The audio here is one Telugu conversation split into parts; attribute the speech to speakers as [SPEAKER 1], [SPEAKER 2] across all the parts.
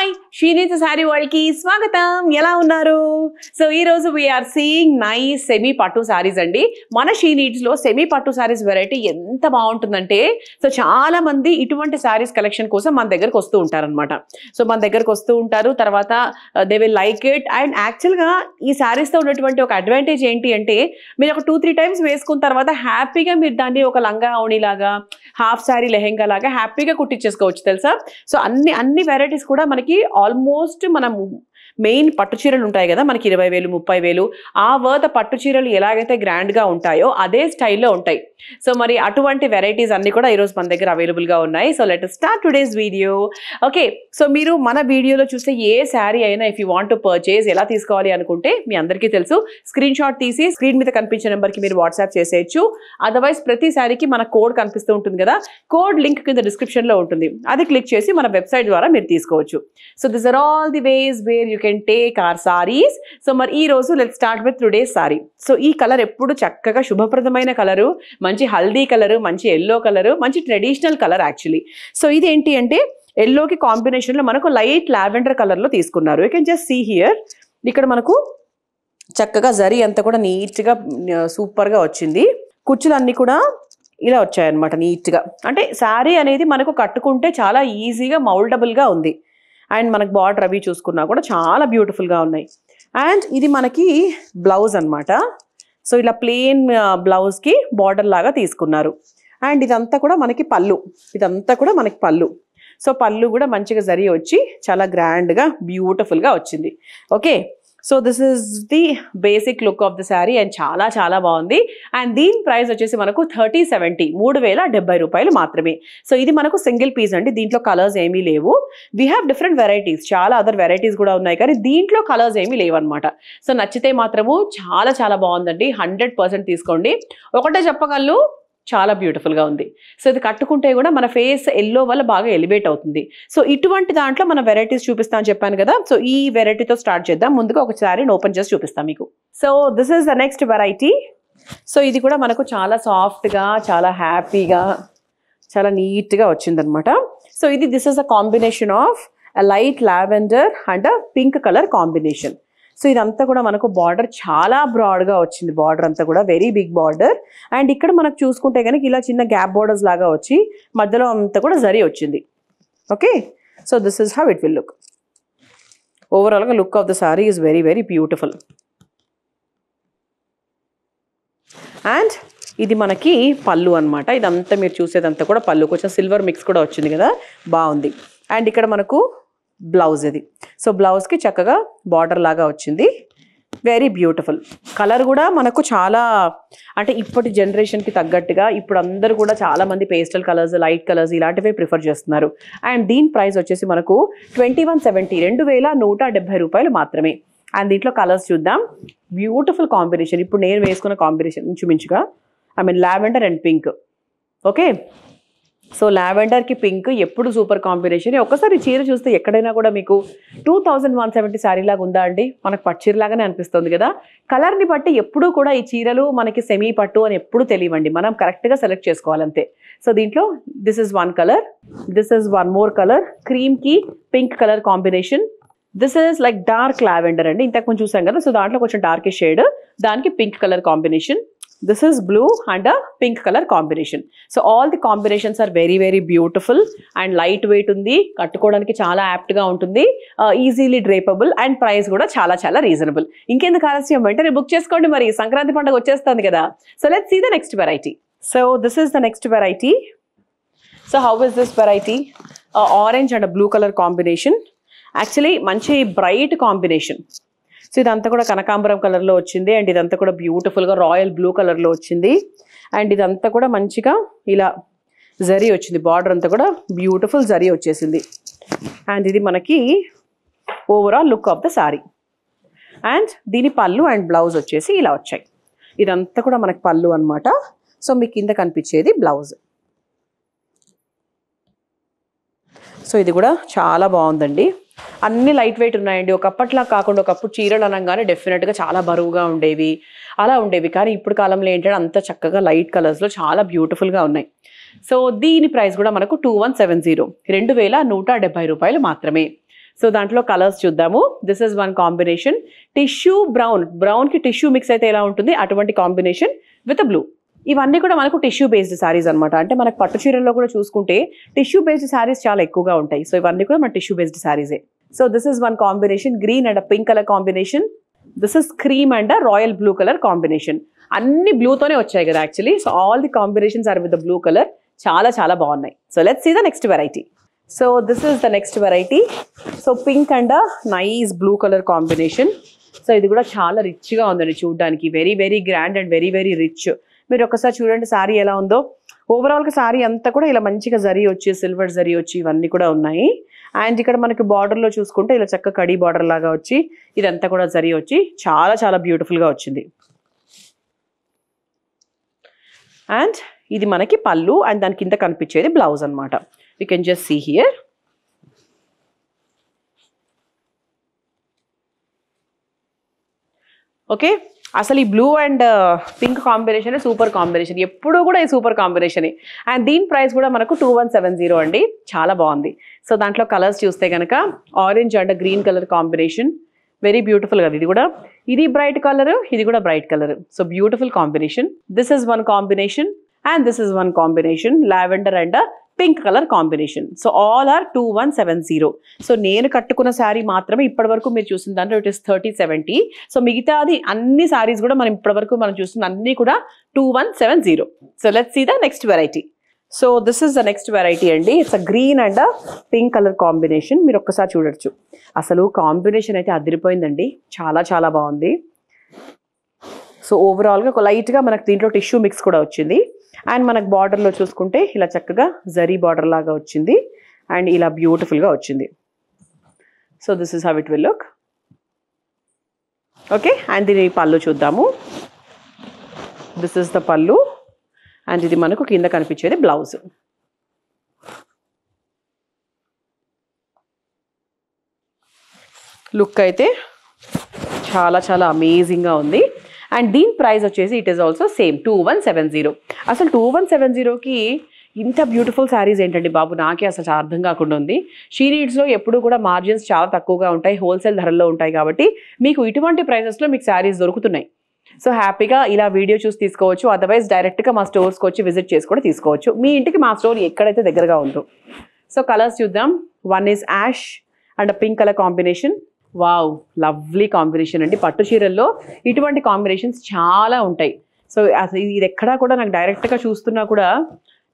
[SPEAKER 1] హాయ్ షీనీత శారీ వరల్డ్కి స్వాగతం. ఎలా ఉన్నారు? సో ఈ రోజు వీఆర్ సీయింగ్ నైస్ సెమీ పట్టు శారీస్ అండి. మన షీనీడ్స్లో సెమీ పట్టు శారీస్ వెరైటీ ఎంత బాగుంటుందంటే, సో చాలా మంది ఇటువంటి శారీస్ కలెక్షన్ కోసం మన దగ్గరకు వస్తూ ఉంటారనమాట. సో మన దగ్గరకు వస్తూ ఉంటారు, తర్వాత they will like it. And యాక్చువల్గా ఈ శారీస్తో ఉన్నటువంటి ఒక అడ్వాంటేజ్ ఏంటి అంటే, మీరు ఒక 2-3 టైమ్స్ వేసుకున్న తర్వాత హ్యాపీగా మీరు దాన్ని ఒక లంగా ఓణిలాగా, హాఫ్ శారీ లెహెంగా లాగా హ్యాపీగా కుట్టించేసుకోవచ్చు తెలుసా. సో అన్ని వెరైటీస్ కూడా మనకి ఆల్మోస్ట్ మనం మెయిన్ పట్టు చీరలు ఉంటాయి కదా మనకి 20,000 30,000 ఆ వర్త్ పట్టు చీరలు ఎలాగైతే గ్రాండ్గా ఉంటాయో అదే స్టైల్లో ఉంటాయి. సో మరి అటువంటి వెరైటీస్ అన్ని కూడా ఈరోజు మన దగ్గర అవైలబుల్గా ఉన్నాయి. So let us start today's video. Okay, so మీరు మన వీడియోలో చూస్తే ఏ శారీ అయినా if you want to purchase ఎలా తీసుకోవాలి అనుకుంటే మీ అందరికీ తెలుసు, స్క్రీన్ షాట్ తీసి స్క్రీన్ మీద కనిపించే నెంబర్కి మీరు వాట్సాప్ చేసేయచ్చు. అదర్వైజ్ ప్రతి శారీకి మన కోడ్ కనిపిస్తూ ఉంటుంది కదా, కోడ్ లింక్ కింద డిస్క్రిప్షన్లో ఉంటుంది, అది క్లిక్ చేసి మన వెబ్సైట్ ద్వారా మీరు తీసుకోవచ్చు. So this are all the ways where you can take our saris. So మరి ఈ రోజు let start with today's sari. So ఈ కలర్ ఎప్పుడు చక్కగా శుభప్రదమైన కలరు, మంచి హల్దీ కలరు, మంచి ఎల్లో కలరు, మంచి ట్రెడిషనల్ కలర్ యాక్చువల్లీ. సో ఇది ఏంటి అంటే ఎల్లోకి కాంబినేషన్లో మనకు లైట్ లావెండర్ కలర్లో తీసుకున్నారు. You can just see here. ఇక్కడ మనకు చక్కగా జరీ అంతా కూడా నీట్గా సూపర్గా వచ్చింది. కుచ్చులన్నీ కూడా ఇలా వచ్చాయన్నమాట నీట్గా. అంటే శారీ అనేది మనకు కట్టుకుంటే చాలా ఈజీగా మౌల్డబుల్గా ఉంది. అండ్ మనకు బార్డర్ అవి చూసుకున్నా కూడా చాలా బ్యూటిఫుల్గా ఉన్నాయి. అండ్ ఇది మనకి బ్లౌజ్ అనమాట. సో ఇలా ప్లెయిన్ బ్లౌజ్కి బార్డర్ లాగా తీసుకున్నారు. అండ్ ఇదంతా కూడా మనకి పళ్ళు, ఇదంతా కూడా మనకి పళ్ళు. సో పళ్ళు కూడా మంచిగా జరీ వచ్చి చాలా గ్రాండ్గా బ్యూటిఫుల్గా వచ్చింది. Okay, so this is the basic look of the sari and చాలా చాలా బాగుంది. అండ్ దీని ప్రైస్ వచ్చేసి మనకు 3070 3,070 రూపాయలు మాత్రమే. సో ఇది మనకు సింగిల్ పీస్ అండి, దీంట్లో కలర్స్ ఏమీ లేవు. వీ హ్యావ్ డిఫరెంట్ వెరైటీస్, చాలా అదర్ వెరైటీస్ కూడా ఉన్నాయి, కానీ దీంట్లో కలర్స్ ఏమీ లేవు అనమాట. సో నచ్చితే మాత్రము చాలా చాలా బాగుందండి, 100% తీసుకోండి. ఒకటే చెప్పగలను, చాలా బ్యూటిఫుల్గా ఉంది. సో ఇది కట్టుకుంటే కూడా మన ఫేస్ ఎల్లో వల్ల బాగా ఎలివేట్ అవుతుంది. సో ఇటువంటి దాంట్లో మన వెరైటీస్ చూపిస్తాను చెప్పాను కదా. సో ఈ వెరైటీతో స్టార్ట్ చేద్దాం. ముందుగా ఒక శారీని ఓపెన్ చేసి చూపిస్తాను మీకు. So this is the next variety. So ఇది కూడా మనకు చాలా సాఫ్ట్గా, చాలా హ్యాపీగా, చాలా నీట్గా వచ్చిందనమాట. సో ఇది this is a combination of light lavender and pink colour combination. So ఇదంతా కూడా మనకు బార్డర్ చాలా బ్రాడ్గా వచ్చింది, బార్డర్ అంతా కూడా వెరీ బిగ్ బార్డర్. అండ్ ఇక్కడ మనకు చూసుకుంటే కనుక ఇలా చిన్న గ్యాప్ బార్డర్స్ లాగా వచ్చి మధ్యలో అంతా కూడా జరీ వచ్చింది. Okay, so this is how it will look. ఓవరాల్గా look of the sari is very very beautiful. And ఇది మనకి పళ్ళు అనమాట. ఇదంతా మీరు చూసేదంతా కూడా పళ్ళు, కొంచెం సిల్వర్ మిక్స్ కూడా వచ్చింది కదా, బాగుంది. అండ్ ఇక్కడ మనకు బ్లౌజ్ ఇది. సో బ్లౌజ్కి చక్కగా బార్డర్ లాగా వచ్చింది, వెరీ బ్యూటిఫుల్. కలర్ కూడా మనకు చాలా, అంటే ఇప్పటి జనరేషన్కి తగ్గట్టుగా ఇప్పుడు అందరూ కూడా చాలామంది పేస్టల్ కలర్స్, లైట్ కలర్స్ ఇలాంటివే ప్రిఫర్ చేస్తున్నారు. అండ్ దీని ప్రైస్ వచ్చేసి మనకు 2170 2,170 రూపాయలు మాత్రమే. అండ్ దీంట్లో కలర్స్ చూద్దాం. బ్యూటిఫుల్ కాంబినేషన్, ఇప్పుడు నేను వేసుకున్న కాంబినేషన్ ఇంచుమించుగా lavender and pink. Okay, so లావెండర్కి పింక్ ఎప్పుడు సూపర్ కాంబినేషన్. ఒక్కసారి చీర చూస్తే ఎక్కడైనా కూడా మీకు 2170 శారీ లాగా ఉందా అండి, మనకు పట్టు చీరలాగానే అనిపిస్తుంది కదా. కలర్ని బట్టి ఎప్పుడూ కూడా ఈ చీరలు మనకి సెమీ పట్టు అని ఎప్పుడు తెలియవండి, మనం కరెక్ట్గా సెలెక్ట్ చేసుకోవాలంతే. సో దీంట్లో this is one colour, this is one more colour, క్రీమ్కి pink colour combination. This is like dark lavender అండి, ఇంతకు ముందు చూసాం కదా. సో దాంట్లో కొంచెం డార్క్ షేడ్, దానికి pink colour combination. This is blue and a pink color combination. So all the combinations are very very beautiful and light weight undi, kattukodaniki chaala apt ga untundi, easily drapeable and price kuda chaala chaala reasonable. Inkenduku alashyam ventane book cheskondi, mari sankranti pandaga vachestandi kada. So let's see the next variety. So this is the next variety. So how is this variety? Orange and a blue color combination. Actually manchi bright combination. So ఇదంతా కూడా కనకాంబరం కలర్లో వచ్చింది. అండ్ ఇదంతా కూడా బ్యూటిఫుల్గా రాయల్ బ్లూ కలర్లో వచ్చింది. అండ్ ఇదంతా కూడా మంచిగా ఇలా జరీ వచ్చింది, బార్డర్ అంతా కూడా బ్యూటిఫుల్ జరీ వచ్చేసింది. అండ్ ఇది మనకి overall look of the sari. And దీని పళ్ళు అండ్ బ్లౌజ్ వచ్చేసి ఇలా వచ్చాయి. ఇదంతా కూడా మనకి పళ్ళు అనమాట. సో మీ కింద కనిపించేది బ్లౌజ్. సో ఇది కూడా చాలా బాగుందండి, అన్ని లైట్ వెయిట్ ఉన్నాయండి. ఒకప్పట్లా కాకుండా, ఒకప్పుడు చీరలు అనగానే డెఫినెట్గా చాలా బరువుగా ఉండేవి, అలా ఉండేవి. కానీ ఇప్పుడు కాలంలో ఏంటంటే అంత చక్కగా లైట్ కలర్స్లో చాలా బ్యూటిఫుల్గా ఉన్నాయి. సో దీని ప్రైస్ కూడా మనకు 2170 2,170 రూపాయలు మాత్రమే. సో దాంట్లో కలర్స్ చూద్దాము. This is one combination, tissue brown కి టిష్యూ మిక్స్ అయితే ఎలా ఉంటుంది అటువంటి కాంబినేషన్ విత్ బ్లూ. ఇవన్నీ కూడా మనకు టిష్యూ బేస్డ్ సారీస్ అనమాట. అంటే మనకు పట్టు చీరల్లో కూడా చూసుకుంటే టిష్యూ బేస్డ్ సారీస్ చాలా ఎక్కువగా ఉంటాయి. సో ఇవన్నీ కూడా మన టిష్యూ బేస్డ్ సారీసే. So this is one combination, green and pink colour combination. This is cream and royal blue colour combination. అన్ని బ్లూతోనే వచ్చాయి కదా actually. So all the combinations are with the blue colour. చాలా చాలా బాగున్నాయి. So let's see the next variety. So this is the next variety. So pink and nice blue colour combination. So ఇది కూడా చాలా రిచ్గా ఉందండి చూడడానికి. Very very grand and very very rich. మీరు ఒకసారి చూడండి శారీ ఎలా ఉందో. ఓవరాల్గా శారీ అంతా కూడా ఇలా మంచిగా జరీ వచ్చి, సిల్వర్ జరీ వచ్చి ఇవన్నీ కూడా ఉన్నాయి. అండ్ ఇక్కడ మనకి బార్డర్లో చూసుకుంటే ఇలా చక్క కడీ బార్డర్ లాగా వచ్చి ఇదంతా కూడా జరీ వచ్చి చాలా చాలా బ్యూటిఫుల్గా వచ్చింది. అండ్ ఇది మనకి పళ్ళు అండ్ దాని కింద కనిపించేది బ్లౌజ్ అనమాట. You can just see here. Okay, అసలు ఈ blue and pink combination super combination. ఎప్పుడూ కూడా ఈ సూపర్ కాంబినేషన్. అండ్ దీని ప్రైస్ కూడా మనకు 2170 అండి. చాలా బాగుంది. సో దాంట్లో కలర్స్ చూస్తే కనుక orange and green colour combination, very beautiful కదా. ఇది కూడా, ఇది బ్రైట్ కలర్, ఇది కూడా bright colour. So beautiful combination. This is one combination and this is one combination, lavender and pink colour combination. So all are 2170. సో నేను కట్టుకున్న శారీ మాత్రమే ఇప్పటి వరకు మీరు చూసిన దాంట్లో ఇట్ ఇస్ 3070. సో మిగతాది అన్ని శారీస్ కూడా మనం ఇప్పటి వరకు మనం చూస్తున్న అన్ని కూడా 2170. So let's see the next variety. So this is the next variety అండి. It's a green and pink colour combination. మీరు ఒక్కసారి చూడొచ్చు, అసలు కాంబినేషన్ అయితే అదిరిపోయిందండి. చాలా చాలా బాగుంది. సో ఓవరాల్గా లైట్గా మనకు దీంట్లో టిష్యూ మిక్స్ కూడా వచ్చింది. అండ్ మనకు బార్డర్లో చూసుకుంటే ఇలా చక్కగా జరీ బార్డర్ లాగా వచ్చింది అండ్ ఇలా బ్యూటిఫుల్గా వచ్చింది. So this is how it will look. Okay, and దీని పళ్ళు చూద్దాము. దిస్ ఇస్ ద పళ్ళు అండ్ ఇది మనకు కింద కనిపించేది బ్లౌజ్. లుక్ అయితే చాలా చాలా అమేజింగ్గా ఉంది. అండ్ దీని ప్రైస్ వచ్చేసి ఇట్ ఈస్ ఆల్సో సేమ్ 2170. అసలు 2170కి ఇంత బ్యూటిఫుల్ శారీస్ ఏంటండి బాబు, నాకే అసలు చాలా అర్థం కాకుండా ఉంది. షీ నీడ్స్లో ఎప్పుడు కూడా మార్జిన్స్ చాలా తక్కువగా ఉంటాయి, హోల్సేల్ ధరల్లో ఉంటాయి. కాబట్టి మీకు ఇటువంటి ప్రైసెస్లో మీకు శారీస్ దొరుకుతున్నాయి. సో హ్యాపీగా ఇలా వీడియో చూసి తీసుకోవచ్చు. అదర్వైజ్ డైరెక్ట్గా మా స్టోర్స్కి వచ్చి విజిట్ చేసి కూడా తీసుకోవచ్చు. మీ ఇంటికి మా స్టోర్ ఎక్కడైతే దగ్గరగా ఉందో. సో కలర్స్ చూద్దాం. One is ash and pink colour combination. Wow, lovely combination అండి. పట్టు చీరల్లో ఇటువంటి కాంబినేషన్స్ చాలా ఉంటాయి. సో అసలు ఇది ఎక్కడా కూడా నాకు డైరెక్ట్గా చూస్తున్నా కూడా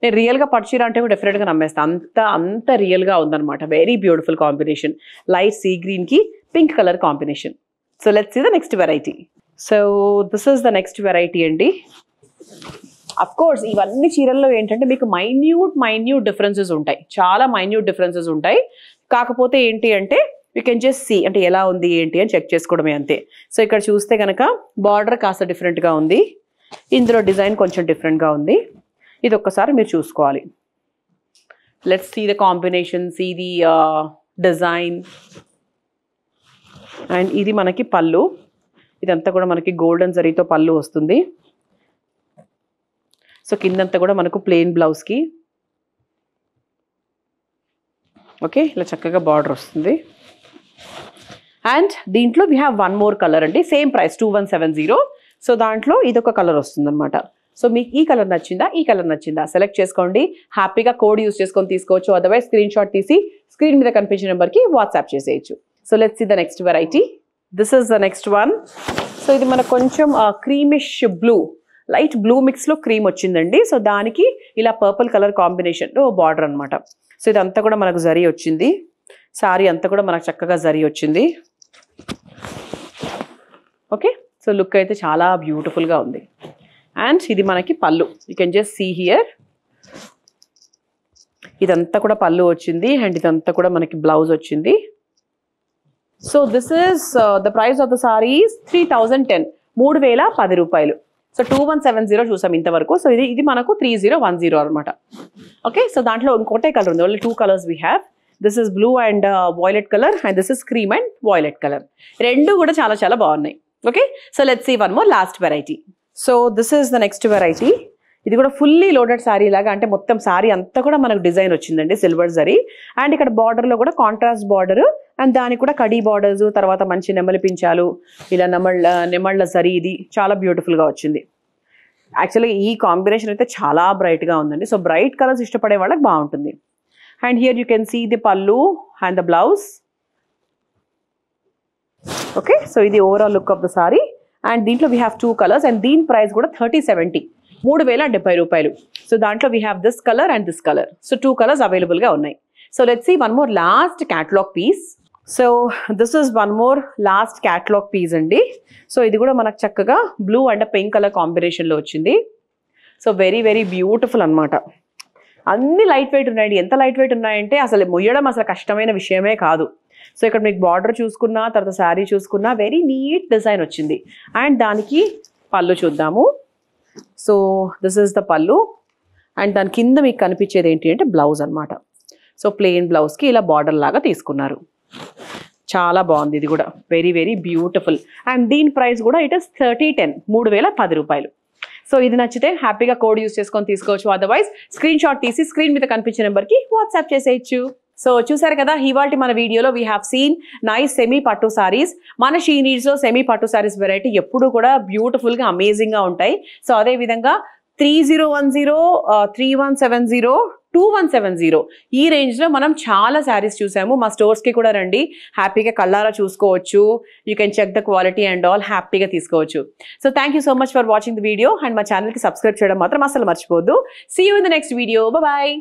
[SPEAKER 1] నేను రియల్గా పట్టు చీర అంటే కూడా డెఫినెట్గా నమ్మేస్తాను. అంత రియల్గా ఉందన్నమాట. Very beautiful combination. Light sea గ్రీన్కి pink colour combination. So let's see the next variety. So this is the next variety అండి. అఫ్ కోర్స్ ఇవన్నీ చీరల్లో ఏంటంటే మీకు మైన్యూట్ డిఫరెన్సెస్ ఉంటాయి. చాలా మైన్యూట్ డిఫరెన్సెస్ ఉంటాయి. కాకపోతే ఏంటి అంటే యూ కెన్ జస్ట్ సీ, అంటే ఎలా ఉంది ఏంటి అని చెక్ చేసుకోవడమే అంతే. సో ఇక్కడ చూస్తే కనుక బార్డర్ కాస్త డిఫరెంట్గా ఉంది, ఇందులో డిజైన్ కొంచెం డిఫరెంట్గా ఉంది. ఇది ఒక్కసారి మీరు చూసుకోవాలి. Let's see the combination, see the design. And ఇది మనకి పళ్ళు. ఇదంతా కూడా మనకి గోల్డెన్ జరీతో పళ్ళు వస్తుంది. సో కిందంతా కూడా మనకు ప్లెయిన్ బ్లౌజ్కి ఓకే ఇలా చక్కగా బార్డర్ వస్తుంది. అండ్ దీంట్లో we have one more colour అండి. Same price 2170. సో దాంట్లో ఇదొక కలర్ వస్తుంది అనమాట. సో మీకు ఈ కలర్ నచ్చిందా, ఈ కలర్ నచ్చిందా సెలెక్ట్ చేసుకోండి. హ్యాపీగా కోడ్ యూస్ చేసుకొని తీసుకోవచ్చు. అదర్వైజ్ స్క్రీన్ షాట్ తీసి స్క్రీన్ మీద కనిపించిన నెంబర్కి వాట్సాప్ చేసేయచ్చు. So let's see the next variety. This is the next one. So ఇది మనకు కొంచెం క్రీమిష్ బ్లూ, లైట్ బ్లూ మిక్స్లో క్రీమ్ వచ్చిందండి. సో దానికి ఇలా పర్పుల్ కలర్ కాంబినేషన్లో బార్డర్ అనమాట. సో ఇదంతా కూడా మనకు జరీ వచ్చింది. శారీ అంతా కూడా మనకు చక్కగా జరీ వచ్చింది. ఓకే, సో లుక్ అయితే చాలా బ్యూటిఫుల్గా ఉంది. అండ్ ఇది మనకి పళ్ళు. You can just see here. ఇదంతా కూడా పళ్ళు వచ్చింది అండ్ ఇదంతా కూడా మనకి బ్లౌజ్ వచ్చింది. So this is the price of the sorry 3010, 3010 రూపాయలు. సో 2170 చూసాం ఇంతవరకు. సో ఇది మనకు 3010 అనమాట. ఓకే, సో దాంట్లో ఇంకోటే కలర్ ఉంది. Only 2 colours we have. This is blue and violet colour and this is cream and violet colour. రెండు కూడా చాలా చాలా బాగున్నాయి. Okay, so let's see one more last variety. So this is the next variety. ఇది కూడా ఫుల్లీ లోడెడ్ శారీ లాగా, అంటే మొత్తం శారీ అంతా కూడా మనకు డిజైన్ వచ్చిందండి సిల్వర్ జరీ. అండ్ ఇక్కడ బార్డర్లో కూడా కాంట్రాస్ట్ బార్డర్, అండ్ దానికి కూడా కడీ బార్డర్స్, తర్వాత మంచి నెమలి పించాలు, ఇలా నెమళ్ళ జరీ, ఇది చాలా బ్యూటిఫుల్గా వచ్చింది. యాక్చువల్గా ఈ కాంబినేషన్ అయితే చాలా బ్రైట్గా ఉందండి. సో బ్రైట్ కలర్స్ ఇష్టపడే వాళ్ళకి బాగుంటుంది. And here you can see the pallu and the blouse. Okay, so ఇది overall look of the sari. And దీంట్లో వీ హ్యావ్ 2 కలర్స్ అండ్ దీని ప్రైస్ కూడా 3070, 3070 రూపాయలు. సో దాంట్లో we have this colour and this colour. So 2 colours అవైలబుల్గా ఉన్నాయి. So let's see one more last catalogue piece. So this is one more last catalogue piece అండి. సో ఇది కూడా మనకు చక్కగా బ్లూ అండ్ పింక్ కలర్ కాంబినేషన్లో వచ్చింది. సో వెరీ వెరీ బ్యూటిఫుల్ అనమాట. అన్ని లైట్ వెయిట్ ఉన్నాయండి. ఎంత లైట్ వెయిట్ ఉన్నాయంటే అసలు మొయ్యడం అసలు కష్టమైన విషయమే కాదు. సో ఇక్కడ మీకు బార్డర్ చూసుకున్నా, తర్వాత శారీ చూసుకున్నా వెరీ నీట్ డిజైన్ వచ్చింది. అండ్ దానికి పళ్ళు చూద్దాము. సో దిస్ ఇస్ ద పళ్ళు. అండ్ దాని కింద మీకు కనిపించేది ఏంటి అంటే బ్లౌజ్ అనమాట. సో ప్లెయిన్ బ్లౌజ్కి ఇలా బార్డర్ లాగా తీసుకున్నారు. చాలా బాగుంది, ఇది కూడా వెరీ వెరీ బ్యూటిఫుల్. అండ్ దీని ప్రైస్ కూడా ఇట్ ఇస్ 3010, 3010 రూపాయలు. సో ఇది నచ్చితే హ్యాపీగా కోడ్ యూస్ చేసుకొని తీసుకోవచ్చు. అదర్వైజ్ స్క్రీన్ షాట్ తీసి స్క్రీన్ మీద కనిపించే నెంబర్కి వాట్సాప్ చేసేయచ్చు. సో చూసారు కదా, ఇవాల్టి మన వీడియోలో we have seen nice semi పట్టు సారీస్. మన షీ నీడ్స్లో సెమీ పట్టు సారీస్ వెరైటీ ఎప్పుడు కూడా బ్యూటిఫుల్గా అమేజింగ్గా ఉంటాయి. సో అదేవిధంగా 3010, 3170, 2170 ఈ రేంజ్లో మనం చాలా శారీస్ చూసాము. మా స్టోర్స్కి కూడా రండి, హ్యాపీగా కళ్ళారా చూసుకోవచ్చు. You can check the quality and all, హ్యాపీగా తీసుకోవచ్చు. So thank you so much for watching the video. And మా ఛానల్కి సబ్స్క్రైబ్ చేయడం మాత్రం అసలు మర్చిపోద్దు. See you in the next video. Bye.